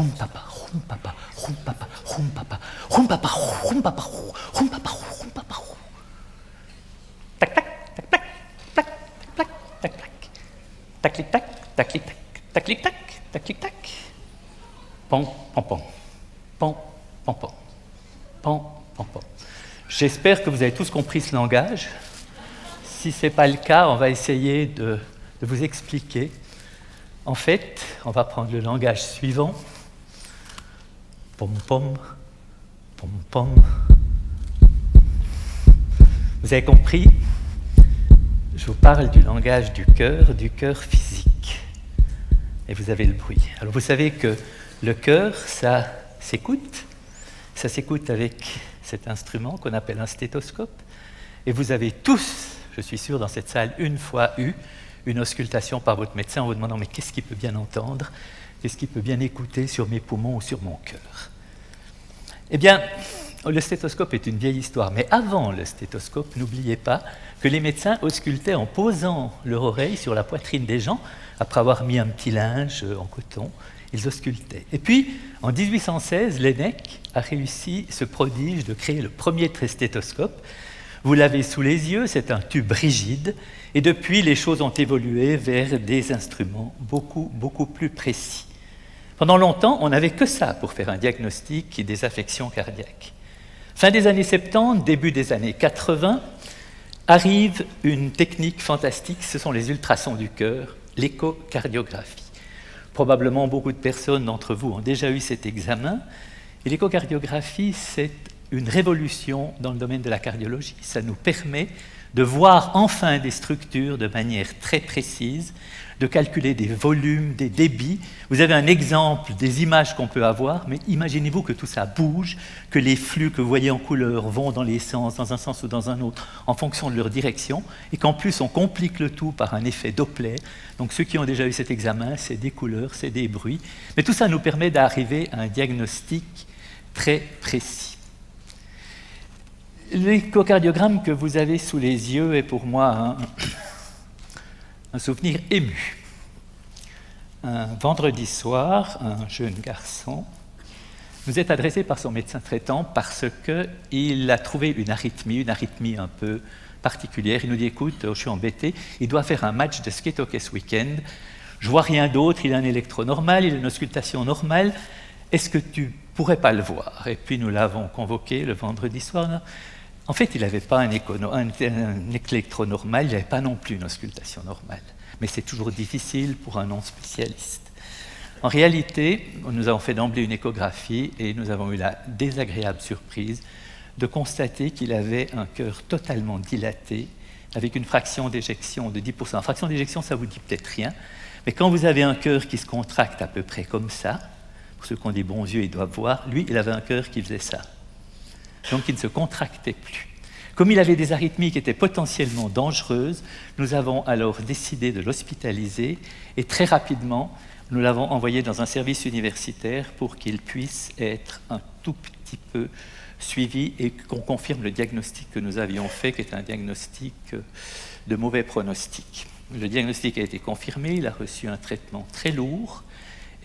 hum papa, hum papa, hum papa, hum papa, hum papa, hum papa, hum papa, hum papa. Tac tac tac tac tac tac tac tac tac tac tac tac tac tac tac tac tac. Pom pom pom pom pom pom pom pom pom. J'espère que vous avez tous compris ce langage. Si ce n'est pas le cas, on va essayer de vous expliquer. En fait, on va prendre le langage suivant. Pom pom, pom pom. Vous avez compris? Je vous parle du langage du cœur physique. Et vous avez le bruit. Alors vous savez que le cœur, ça s'écoute avec cet instrument qu'on appelle un stéthoscope. Et vous avez tous, je suis sûr, dans cette salle, une fois eu une auscultation par votre médecin en vous demandant « mais qu'est-ce qu'il peut bien entendre? Qu'est-ce qu'il peut bien écouter sur mes poumons ou sur mon cœur ?» Eh bien, le stéthoscope est une vieille histoire, mais avant le stéthoscope, n'oubliez pas que les médecins auscultaient en posant leur oreille sur la poitrine des gens, après avoir mis un petit linge en coton, ils auscultaient. Et puis, en 1816, Laennec a réussi ce prodige de créer le premier stéthoscope. Vous l'avez sous les yeux, c'est un tube rigide, et depuis, les choses ont évolué vers des instruments beaucoup plus précis. Pendant longtemps, on n'avait que ça pour faire un diagnostic des affections cardiaques. Fin des années 70, début des années 80, arrive une technique fantastique, ce sont les ultrasons du cœur, l'échocardiographie. Probablement beaucoup de personnes d'entre vous ont déjà eu cet examen. Et l'échocardiographie, c'est une révolution dans le domaine de la cardiologie. Ça nous permet de voir enfin des structures de manière très précise, de calculer des volumes, des débits. Vous avez un exemple des images qu'on peut avoir, mais imaginez-vous que tout ça bouge, que les flux que vous voyez en couleur vont dans un sens ou dans un autre, en fonction de leur direction, et qu'en plus on complique le tout par un effet Doppler. Donc ceux qui ont déjà eu cet examen, c'est des couleurs, c'est des bruits, mais tout ça nous permet d'arriver à un diagnostic très précis. L'échocardiogramme que vous avez sous les yeux est pour moi un souvenir ému. Un vendredi soir, un jeune garçon nous est adressé par son médecin traitant parce qu'il a trouvé une arythmie un peu particulière. Il nous dit « Écoute, je suis embêté, il doit faire un match de skate hockey ce week-end. Je ne vois rien d'autre, il a un électro normal, il a une auscultation normale. Est-ce que tu pourrais pas le voir ?» Et puis nous l'avons convoqué le vendredi soir. En fait, il n'avait pas un électro normal, il n'avait pas non plus une auscultation normale. Mais c'est toujours difficile pour un non-spécialiste. En réalité, nous avons fait d'emblée une échographie et nous avons eu la désagréable surprise de constater qu'il avait un cœur totalement dilaté, avec une fraction d'éjection de 10%. La fraction d'éjection, ça ne vous dit peut-être rien, mais quand vous avez un cœur qui se contracte à peu près comme ça, pour ceux qui ont des bons yeux, ils doivent voir, lui, il avait un cœur qui faisait ça. Donc il ne se contractait plus. Comme il avait des arythmies qui étaient potentiellement dangereuses, nous avons alors décidé de l'hospitaliser et très rapidement, nous l'avons envoyé dans un service universitaire pour qu'il puisse être un tout petit peu suivi et qu'on confirme le diagnostic que nous avions fait, qui est un diagnostic de mauvais pronostic. Le diagnostic a été confirmé, il a reçu un traitement très lourd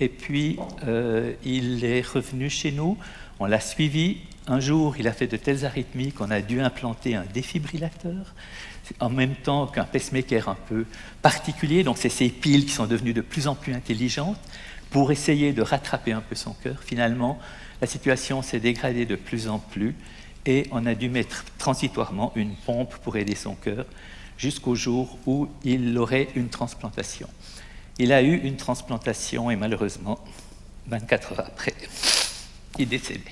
et puis il est revenu chez nous, on l'a suivi. Un jour, il a fait de telles arythmies qu'on a dû implanter un défibrillateur, en même temps qu'un pacemaker un peu particulier. Donc, c'est ces piles qui sont devenues de plus en plus intelligentes pour essayer de rattraper un peu son cœur. Finalement, la situation s'est dégradée de plus en plus et on a dû mettre transitoirement une pompe pour aider son cœur jusqu'au jour où il aurait une transplantation. Il a eu une transplantation et malheureusement, 24 heures après, il est décédé.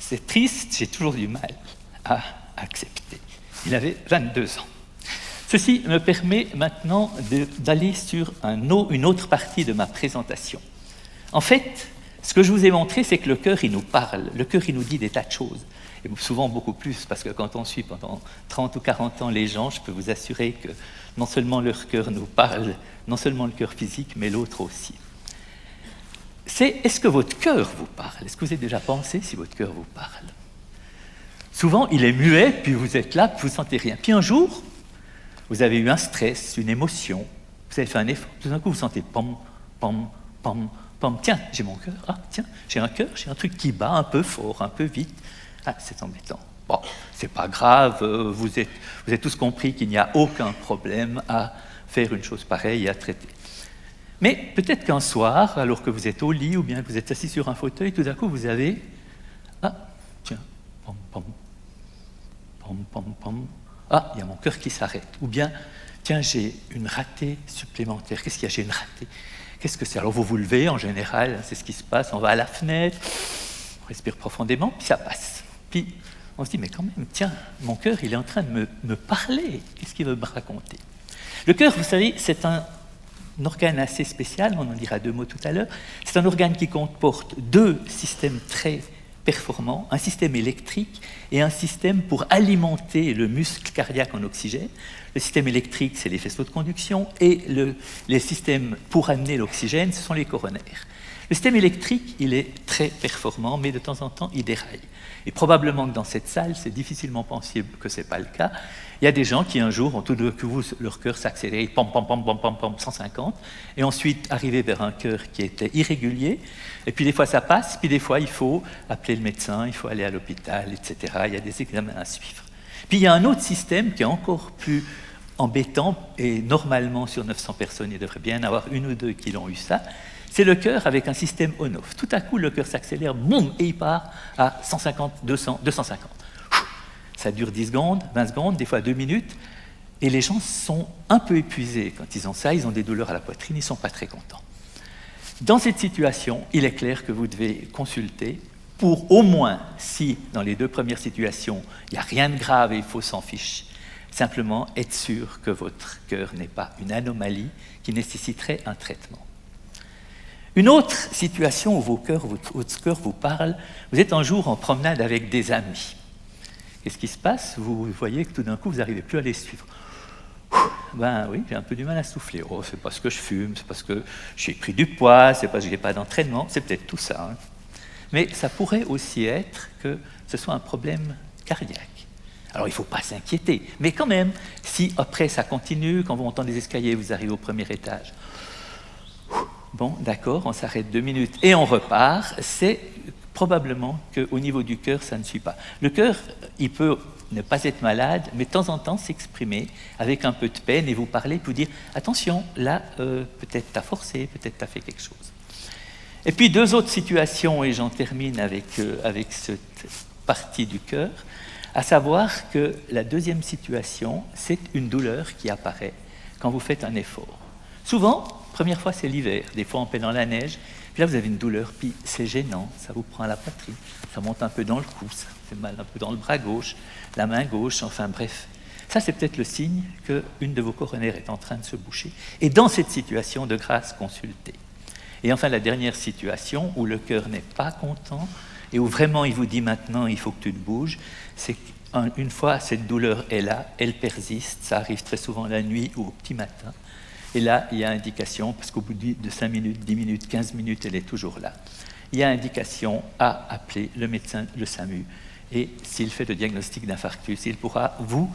C'est triste, j'ai toujours du mal à accepter. Il avait 22 ans. Ceci me permet maintenant d'aller sur une autre partie de ma présentation. En fait, ce que je vous ai montré, c'est que le cœur, il nous parle. Le cœur, il nous dit des tas de choses. Et souvent beaucoup plus, parce que quand on suit pendant 30 ou 40 ans les gens, je peux vous assurer que non seulement leur cœur nous parle, non seulement le cœur physique, mais l'autre aussi. Est-ce que votre cœur vous parle? Est-ce que vous avez déjà pensé si votre cœur vous parle? Souvent, il est muet, puis vous êtes là, puis vous ne sentez rien. Puis un jour, vous avez eu un stress, une émotion, vous avez fait un effort, tout d'un coup, vous sentez pom, pom, pom, pom, tiens, j'ai mon cœur, ah, tiens, j'ai un cœur, j'ai un truc qui bat un peu fort, un peu vite. Ah, c'est embêtant. Bon, c'est pas grave, vous avez tous compris qu'il n'y a aucun problème à faire une chose pareille et à traiter. Mais peut-être qu'un soir, alors que vous êtes au lit ou bien que vous êtes assis sur un fauteuil, tout d'un coup vous avez, ah, tiens, pom, pom, pom, pom, pom, ah, il y a mon cœur qui s'arrête. Ou bien, tiens, j'ai une ratée supplémentaire. Qu'est-ce qu'il y a? J'ai une ratée. Qu'est-ce que c'est? Alors vous vous levez, en général, c'est ce qui se passe, on va à la fenêtre, on respire profondément, puis ça passe. Puis on se dit, mais quand même, tiens, mon cœur, il est en train de me parler. Qu'est-ce qu'il veut me raconter? Le cœur, vous savez, c'est un organe assez spécial, on en dira deux mots tout à l'heure. C'est un organe qui comporte deux systèmes très performants, un système électrique et un système pour alimenter le muscle cardiaque en oxygène. Le système électrique, c'est les faisceaux de conduction, et les systèmes pour amener l'oxygène, ce sont les coronaires. Le système électrique, il est très performant, mais de temps en temps, il déraille. Et probablement que dans cette salle, c'est difficilement possible que ce n'est pas le cas. Il y a des gens qui, un jour, ont tout d'un coup leur cœur s'accélère, pom, pom, pom, pom, pom, pom, 150, et ensuite arriver vers un cœur qui était irrégulier. Et puis des fois, ça passe, puis des fois, il faut appeler le médecin, il faut aller à l'hôpital, etc. Il y a des examens à suivre. Puis il y a un autre système qui est encore plus embêtant, et normalement, sur 900 personnes, il devrait bien y en avoir une ou deux qui l'ont eu ça. C'est le cœur avec un système on-off. Tout à coup, le cœur s'accélère, boum, et il part à 150, 200, 250. Ça dure 10 secondes, 20 secondes, des fois 2 minutes, et les gens sont un peu épuisés quand ils ont ça, ils ont des douleurs à la poitrine, ils ne sont pas très contents. Dans cette situation, il est clair que vous devez consulter pour au moins, si dans les deux premières situations, il n'y a rien de grave et il faut s'en ficher, simplement être sûr que votre cœur n'est pas une anomalie qui nécessiterait un traitement. Une autre situation où votre cœur vous parle, vous êtes un jour en promenade avec des amis. Qu'est-ce qui se passe? Vous voyez que tout d'un coup, vous n'arrivez plus à les suivre. Ben oui, j'ai un peu du mal à souffler. Oh, c'est parce que je fume, c'est parce que j'ai pris du poids, c'est parce que je n'ai pas d'entraînement, c'est peut-être tout ça. Hein. Mais ça pourrait aussi être que ce soit un problème cardiaque. Alors il ne faut pas s'inquiéter, mais quand même, si après ça continue, quand vous montez des escaliers, vous arrivez au premier étage, bon, d'accord, on s'arrête 2 minutes et on repart, c'est probablement qu'au niveau du cœur, ça ne suit pas. Le cœur, il peut ne pas être malade, mais de temps en temps s'exprimer avec un peu de peine et vous parler, vous dire « Attention, là, peut-être tu as forcé, peut-être tu as fait quelque chose. » Et puis 2 autres situations, et j'en termine avec cette partie du cœur, à savoir que la deuxième situation, c'est une douleur qui apparaît quand vous faites un effort. Souvent, première fois, c'est l'hiver, des fois on paie dans la neige, puis là vous avez une douleur, puis c'est gênant, ça vous prend à la poitrine, ça monte un peu dans le cou, ça fait mal un peu dans le bras gauche, la main gauche, enfin bref. Ça, c'est peut-être le signe qu'une de vos coronaires est en train de se boucher. Et dans cette situation, de grâce, consultez. Et enfin, la dernière situation où le cœur n'est pas content et où vraiment il vous dit maintenant il faut que tu te bouges, c'est qu'une fois cette douleur est là, elle persiste, ça arrive très souvent la nuit ou au petit matin. Et là, il y a indication, parce qu'au bout de 5 minutes, 10 minutes, 15 minutes, elle est toujours là. Il y a indication à appeler le médecin, le SAMU. Et s'il fait le diagnostic d'infarctus, il pourra vous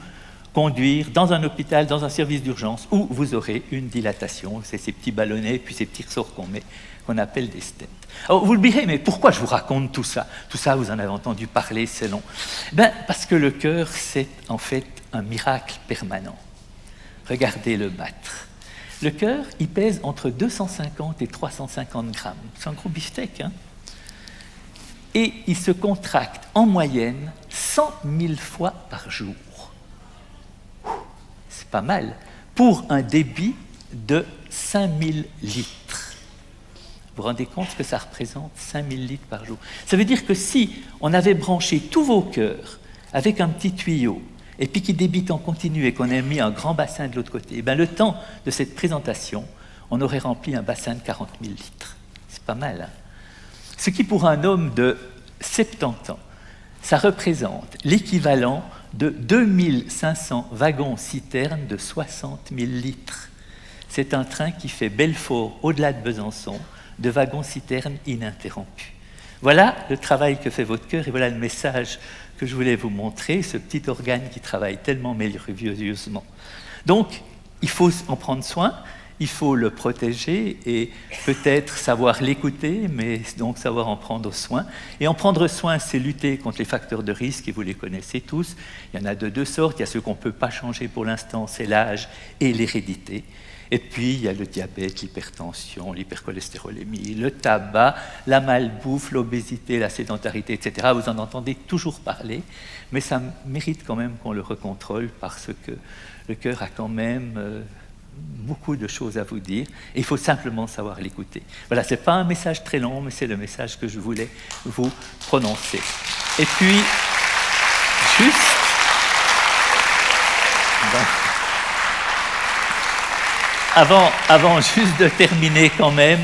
conduire dans un hôpital, dans un service d'urgence, où vous aurez une dilatation. C'est ces petits ballonnets, puis ces petits ressorts qu'on appelle des stents. Alors, vous le direz, mais pourquoi je vous raconte tout ça? Tout ça, vous en avez entendu parler, c'est long. Ben, parce que le cœur, c'est en fait un miracle permanent. Regardez-le battre. Le cœur, il pèse entre 250 et 350 grammes. C'est un gros beefsteak, hein? Et il se contracte en moyenne 100 000 fois par jour. C'est pas mal. Pour un débit de 5000 litres. Vous vous rendez compte que ça représente 5000 litres par jour? Ça veut dire que si on avait branché tous vos cœurs avec un petit tuyau, et puis qui débite en continu et qu'on a mis un grand bassin de l'autre côté, et bien le temps de cette présentation, on aurait rempli un bassin de 40 000 litres. C'est pas mal, hein? Ce qui, pour un homme de 70 ans, ça représente l'équivalent de 2500 wagons-citernes de 60 000 litres. C'est un train qui fait Belfort au-delà de Besançon, de wagons-citernes ininterrompus. Voilà le travail que fait votre cœur et voilà le message que je voulais vous montrer, ce petit organe qui travaille tellement merveilleusement. Donc, il faut en prendre soin il faut le protéger et peut-être savoir l'écouter, mais donc savoir en prendre soin. Et en prendre soin, c'est lutter contre les facteurs de risque, et vous les connaissez tous. Il y en a de deux sortes. Il y a ceux qu'on ne peut pas changer pour l'instant, c'est l'âge et l'hérédité. Et puis, il y a le diabète, l'hypertension, l'hypercholestérolémie, le tabac, la malbouffe, l'obésité, la sédentarité, etc. Vous en entendez toujours parler, mais ça mérite quand même qu'on le recontrôle parce que le cœur a quand même beaucoup de choses à vous dire et il faut simplement savoir l'écouter. Voilà, ce n'est pas un message très long, mais c'est le message que je voulais vous prononcer. Et puis, juste... Avant juste de terminer quand même,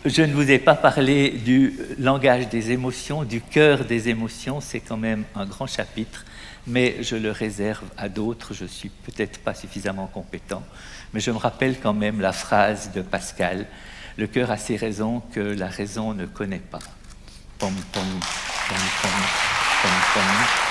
je ne vous ai pas parlé du langage des émotions, du cœur des émotions, c'est quand même un grand chapitre, mais je le réserve à d'autres, je ne suis peut-être pas suffisamment compétent, mais je me rappelle quand même la phrase de Pascal, « Le cœur a ses raisons que la raison ne connaît pas ». Pom, pom, pom, pom, pom, pom.